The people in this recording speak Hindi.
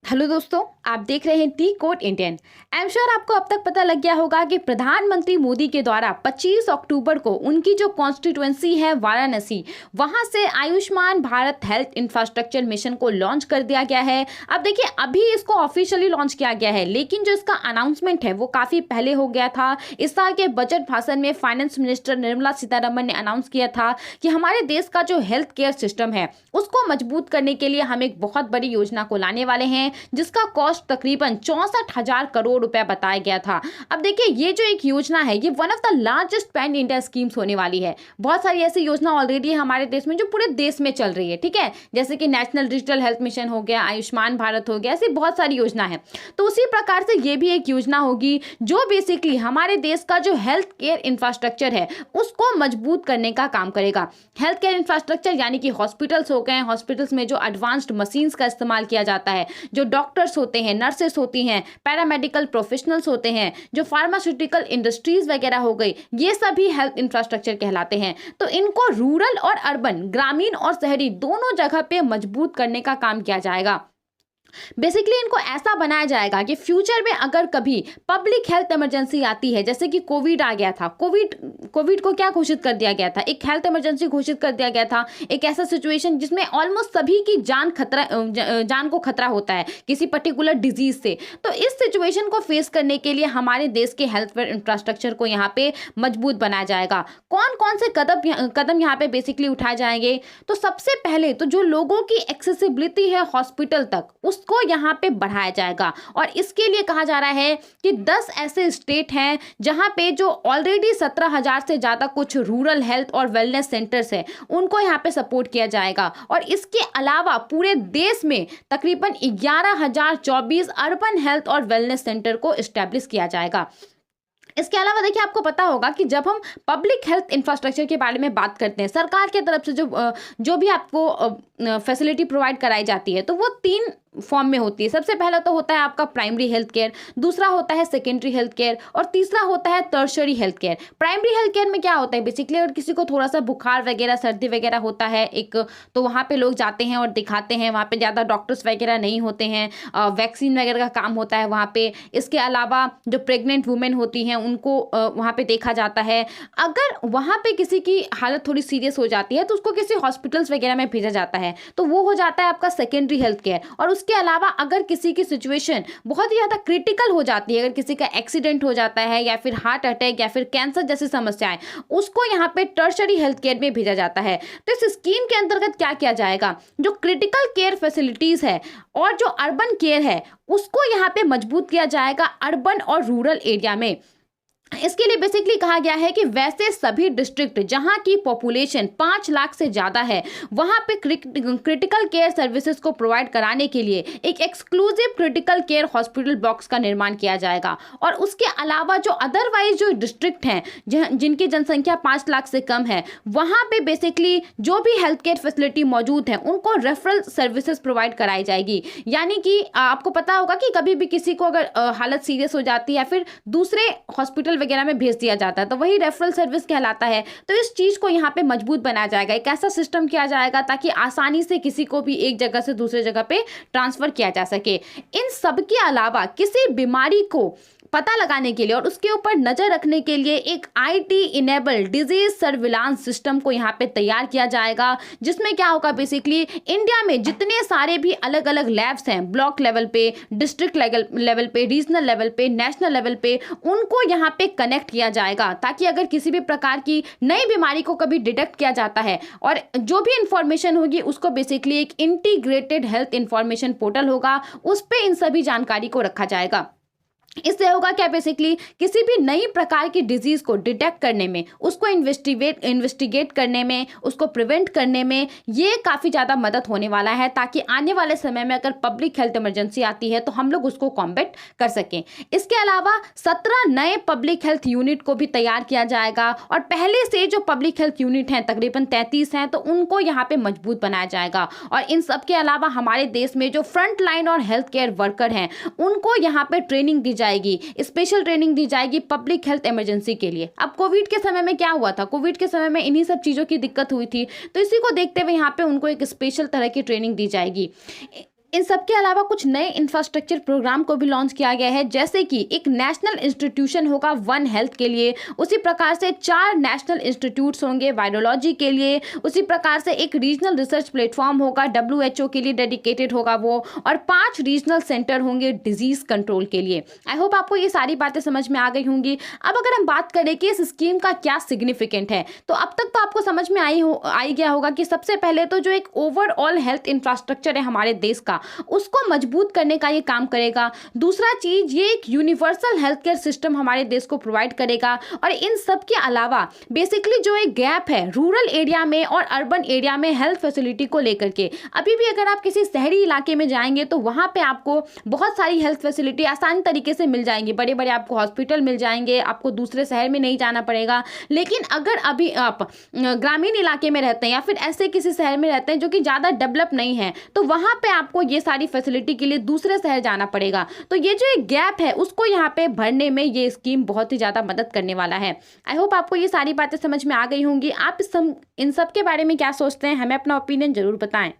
हेलो दोस्तों, आप देख रहे हैं T code Indian. I am sure आपको अब तक पता लग गया होगा कि प्रधानमंत्री मोदी के द्वारा 25 अक्टूबर को उनकी जो कॉन्स्टिट्यूएंसी है वाराणसी, वहां से Ayushman Bharat health infrastructure mission को लॉन्च कर दिया गया है। अब देखिए, अभी इसको ऑफिशियली लॉन्च किया गया है, लेकिन जो इसका अनाउंसमेंट है वो काफ़ी पहले हो गया था। इस साल के बजट भाषण में फाइनेंस मिनिस्टर निर्मला सीतारमण ने अनाउंस किया था कि हमारे देश का जो हेल्थ केयर सिस्टम है उसको मजबूत करने के लिए हम एक बहुत बड़ी योजना को लाने वाले हैं, जिसका कॉस्ट तकरीबन 64,000 करोड़ रुपए बताया गया था। अब देखिए, ये जो एक योजना है ये one of the largest pan India schemes होने वाली है। बहुत सारी ऐसी योजना ऑलरेडी हमारे देश में जो पूरे देश में चल रही है, ठीक है, जैसे कि नेशनल डिजिटल हेल्थ मिशन हो गया, आयुष्मान भारत हो गया, ऐसी बहुत सारी योजना है। तो उसी प्रकार से ये भी एक योजना होगी जो बेसिकली हमारे देश का जो हेल्थ केयर इंफ्रास्ट्रक्चर है उसको मजबूत करने का काम करेगा। हेल्थ केयर इंफ्रास्ट्रक्चर यानी कि हॉस्पिटल्स हो गए, हॉस्पिटल्स में जो एडवांस्ड मशीन्स का इस्तेमाल किया जाता है, जो डॉक्टर्स होते हैं, नर्सेस होती हैं, पैरामेडिकल प्रोफेशनल्स होते हैं, जो फार्मास्यूटिकल इंडस्ट्रीज वगैरह हो गई, ये सभी हेल्थ इंफ्रास्ट्रक्चर कहलाते हैं। तो इनको रूरल और अर्बन, ग्रामीण और शहरी दोनों जगह पे मजबूत करने का काम किया जाएगा। बेसिकली इनको ऐसा बनाया जाएगा कि फ्यूचर में अगर कभी पब्लिक हेल्थ इमरजेंसी आती है, जैसे कि कोविड आ गया था, कोविड को क्या घोषित कर दिया गया था, एक हेल्थ इमरजेंसी घोषित कर दिया गया था। एक ऐसा सिचुएशन जिसमें ऑलमोस्ट सभी की जान को खतरा होता है किसी पर्टिकुलर डिजीज से। तो इस सिचुएशन को फेस करने के लिए हमारे देश के हेल्थ केयर इंफ्रास्ट्रक्चर को यहाँ पे मजबूत बनाया जाएगा। कौन कौन से कदम यहाँ पे बेसिकली उठाए जाएंगे? तो सबसे पहले तो जो लोगों की एक्सेसिबिलिटी है हॉस्पिटल तक, उसको यहाँ पे बढ़ाया जाएगा। और इसके लिए कहा जा रहा है कि 10 ऐसे स्टेट हैं जहाँ पे जो ऑलरेडी 17,000 से ज़्यादा कुछ रूरल हेल्थ और वेलनेस सेंटर्स है, उनको यहाँ पे सपोर्ट किया जाएगा। और इसके अलावा पूरे देश में तकरीबन 11,024 अर्बन हेल्थ और वेलनेस सेंटर को इस्टेब्लिश किया जाएगा। इसके अलावा देखिए, आपको पता होगा कि जब हम पब्लिक हेल्थ इंफ्रास्ट्रक्चर के बारे में बात करते हैं, सरकार के तरफ से जो भी आपको फैसिलिटी प्रोवाइड कराई जाती है, तो वो 3 फॉर्म में होती है। सबसे पहला तो होता है आपका प्राइमरी हेल्थ केयर, दूसरा होता है सेकेंडरी हेल्थ केयर और तीसरा होता है tertiary health care. Primary health care में क्या होता है, बेसिकली अगर किसी को थोड़ा सा बुखार वगैरह, सर्दी वगैरह होता है एक, तो वहाँ पे लोग जाते हैं और दिखाते हैं। वहाँ पे ज़्यादा डॉक्टर्स वगैरह नहीं होते हैं, वैक्सीन वगैरह का काम होता है वहाँ पे। इसके अलावा जो प्रेग्नेंट वुमेन होती हैं उनको वहाँ पे देखा जाता है। अगर वहाँ पे किसी की हालत थोड़ी सीरियस हो जाती है तो उसको किसी हॉस्पिटल्स वगैरह में भेजा जाता है, तो वो हो जाता है आपका सेकेंडरी हेल्थ केयर। और उसके अलावा अगर किसी की सिचुएशन बहुत ही ज़्यादा क्रिटिकल हो जाती है, अगर किसी का एक्सीडेंट हो जाता है या फिर हार्ट अटैक या फिर कैंसर जैसी समस्याएं, उसको यहाँ पे टर्शियरी हेल्थ केयर में भेजा जाता है। तो इस स्कीम के अंतर्गत क्या किया जाएगा, जो क्रिटिकल केयर फैसिलिटीज़ है और जो अर्बन केयर है उसको यहाँ पे मजबूत किया जाएगा अर्बन और रूरल एरिया में। इसके लिए बेसिकली कहा गया है कि वैसे सभी डिस्ट्रिक्ट जहां की पॉपुलेशन 5 लाख से ज़्यादा है, वहां पे क्रिटिकल केयर सर्विसेज को प्रोवाइड कराने के लिए एक exclusive critical care hospital blocks का निर्माण किया जाएगा। और उसके अलावा जो अदरवाइज जो डिस्ट्रिक्ट हैं जिनकी जनसंख्या 5 लाख से कम है, वहां पे बेसिकली जो भी हेल्थ केयर फैसिलिटी मौजूद है उनको रेफरल सर्विसेज प्रोवाइड कराई जाएगी। यानी कि आपको पता होगा कि कभी भी किसी को अगर हालत सीरियस हो जाती है या फिर दूसरे हॉस्पिटल वगैरह में भेज दिया जाता है, तो वही रेफरल सर्विस कहलाता है। तो इस चीज को यहाँ पे मजबूत बनाया जाएगा, एक ऐसा सिस्टम किया जाएगा ताकि आसानी से किसी को भी एक जगह से दूसरे जगह पे ट्रांसफर किया जा सके। इन सब के अलावा किसी बीमारी को पता लगाने के लिए और उसके ऊपर नजर रखने के लिए एक IT enabled disease surveillance system को यहाँ पे तैयार किया जाएगा, जिसमें क्या होगा, बेसिकली इंडिया में जितने सारे भी अलग अलग लैब्स हैं, ब्लॉक लेवल पे, डिस्ट्रिक्ट लेवल पे, रीजनल लेवल पे, नेशनल लेवल पे, उनको यहाँ पे कनेक्ट किया जाएगा ताकि अगर किसी भी प्रकार की नई बीमारी को कभी डिटेक्ट किया जाता है और जो भी इंफॉर्मेशन होगी उसको बेसिकली एक इंटीग्रेटेड हेल्थ इंफॉर्मेशन पोर्टल होगा, उस पर इन सभी जानकारी को रखा जाएगा। इससे होगा क्या, बेसिकली किसी भी नई प्रकार की डिजीज को डिटेक्ट करने में, उसको इन्वेस्टिगेट करने में, उसको प्रिवेंट करने में ये काफ़ी ज़्यादा मदद होने वाला है, ताकि आने वाले समय में अगर पब्लिक हेल्थ इमरजेंसी आती है तो हम लोग उसको कॉम्बैट कर सकें। इसके अलावा 17 नए पब्लिक हेल्थ यूनिट को भी तैयार किया जाएगा और पहले से जो पब्लिक हेल्थ यूनिट हैं तकरीबन 33 हैं, तो उनको यहाँ पे मजबूत बनाया जाएगा। और इन सब के अलावा हमारे देश में जो फ्रंट लाइन और हेल्थ केयर वर्कर हैं उनको यहाँ पे ट्रेनिंग दी जाएगी, स्पेशल ट्रेनिंग दी जाएगी पब्लिक हेल्थ इमरजेंसी के लिए। अब कोविड के समय में क्या हुआ था, कोविड के समय में इन्हीं सब चीज़ों की दिक्कत हुई थी, तो इसी को देखते हुए यहाँ पे उनको एक स्पेशल तरह की ट्रेनिंग दी जाएगी। इन सब के अलावा कुछ नए इंफ्रास्ट्रक्चर प्रोग्राम को भी लॉन्च किया गया है, जैसे कि एक नेशनल इंस्टीट्यूशन होगा वन हेल्थ के लिए, उसी प्रकार से 4 नेशनल इंस्टीट्यूट्स होंगे वायरोलॉजी के लिए, उसी प्रकार से एक रीजनल रिसर्च प्लेटफॉर्म होगा WHO के लिए डेडिकेटेड होगा वो, और 5 रीजनल सेंटर होंगे डिजीज कंट्रोल के लिए। आई होप आपको ये सारी बातें समझ में आ गई होंगी। अब अगर हम बात करें कि इस स्कीम का क्या सिग्निफिकेंट है, तो अब तक तो आपको समझ में आई गया होगा कि सबसे पहले तो जो एक ओवरऑल हेल्थ इंफ्रास्ट्रक्चर है हमारे देश का, उसको मजबूत करने का ये काम करेगा। दूसरा चीज, ये एक यूनिवर्सल हेल्थ केयर सिस्टम हमारे देश को प्रोवाइड करेगा। और इन सब के अलावा बेसिकली जो एक गैप है रूरल एरिया में और अर्बन एरिया में हेल्थ फैसिलिटी को लेकर के, अभी भी अगर आप किसी शहरी इलाके में जाएंगे तो वहां पे आपको बहुत सारी हेल्थ फैसिलिटी आसान तरीके से मिल जाएंगी, बड़े बड़े आपको हॉस्पिटल मिल जाएंगे, आपको दूसरे शहर में नहीं जाना पड़ेगा। लेकिन अगर अभी आप ग्रामीण इलाके में रहते हैं या फिर ऐसे किसी शहर में रहते हैं जो कि ज़्यादा डेवलप नहीं है, तो वहाँ पे आपको ये सारी फैसिलिटी के लिए दूसरे शहर जाना पड़ेगा। तो ये जो एक गैप है उसको यहाँ पे भरने में ये स्कीम बहुत ही ज़्यादा मदद करने वाला है। आई होप आपको ये सारी बातें समझ में आ गई होंगी। आप इन सब के बारे में क्या सोचते हैं, हमें अपना ओपिनियन जरूर बताएं।